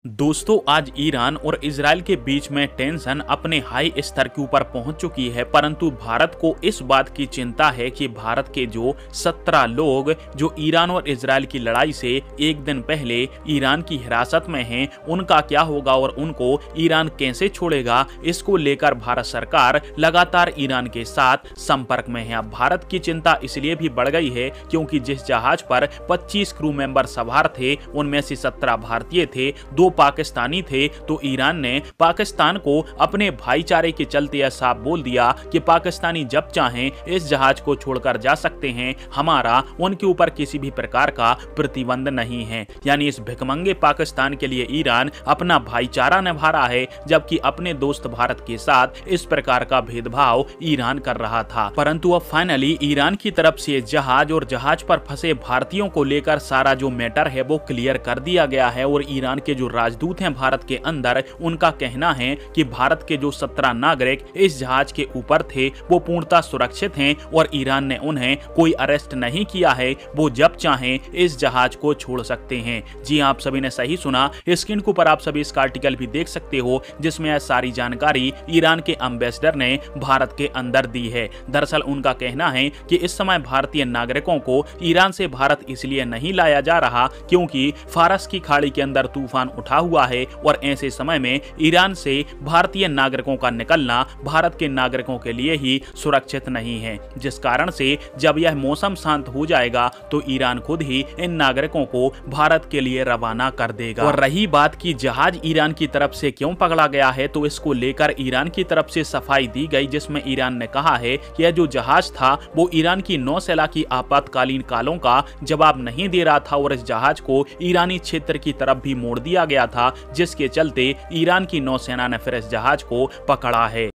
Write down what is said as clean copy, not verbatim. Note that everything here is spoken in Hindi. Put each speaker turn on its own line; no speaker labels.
दोस्तों, आज ईरान और इजराइल के बीच में टेंशन अपने हाई स्तर के ऊपर पहुंच चुकी है। परंतु भारत को इस बात की चिंता है कि भारत के जो 17 लोग जो ईरान और इजराइल की लड़ाई से एक दिन पहले ईरान की हिरासत में हैं, उनका क्या होगा और उनको ईरान कैसे छोड़ेगा। इसको लेकर भारत सरकार लगातार ईरान के साथ संपर्क में है। अब भारत की चिंता इसलिए भी बढ़ गई है क्योंकि जिस जहाज पर 25 क्रू मेंबर सवार थे, उनमें से 17 भारतीय थे, 2 पाकिस्तानी थे। तो ईरान ने पाकिस्तान को अपने भाईचारे के चलते यह साफ बोल दिया कि पाकिस्तानी जब चाहें इस जहाज को छोड़कर जा सकते हैं, हमारा उनके ऊपर किसी भी प्रकार का प्रतिबंध नहीं है। यानी इस भिखमंगे पाकिस्तान के लिए ईरान अपना भाईचारा निभा रहा है, जबकि अपने दोस्त भारत के साथ इस प्रकार का भेदभाव ईरान कर रहा था। परंतु अब फाइनली ईरान की तरफ से जहाज और जहाज पर फंसे भारतीयों को लेकर सारा जो मैटर है वो क्लियर कर दिया गया है। और ईरान के जो राजदूत हैं भारत के अंदर, उनका कहना है कि भारत के जो 17 नागरिक इस जहाज के ऊपर थे वो पूर्णतः सुरक्षित हैं और ईरान ने उन्हें कोई अरेस्ट नहीं किया है। वो जब चाहें इस जहाज को छोड़ सकते हैं। जी, आप सभी ने सही सुना। स्क्रीन के ऊपर आप सभी इसका आर्टिकल भी देख सकते हो, जिसमें यह सारी जानकारी ईरान के एम्बेसडर ने भारत के अंदर दी है। दरअसल उनका कहना है कि इस समय भारतीय नागरिकों को ईरान से भारत इसलिए नहीं लाया जा रहा क्योंकि फारस की खाड़ी के अंदर तूफान उठा हुआ है और ऐसे समय में ईरान से भारतीय नागरिकों का निकलना भारत के नागरिकों के लिए ही सुरक्षित नहीं है। जिस कारण से जब यह मौसम शांत हो जाएगा तो ईरान खुद ही इन नागरिकों को भारत के लिए रवाना कर देगा। और रही बात कि जहाज ईरान की तरफ से क्यों पकड़ा गया है, तो इसको लेकर ईरान की तरफ से सफाई दी गई, जिसमें ईरान ने कहा है कि यह जो जहाज था वो ईरान की नौसेना की आपातकालीन कालों का जवाब नहीं दे रहा था और इस जहाज को ईरानी क्षेत्र की तरफ भी मोड़ दिया गया था, जिसके चलते ईरान की नौसेना ने फिर इस जहाज को पकड़ा है।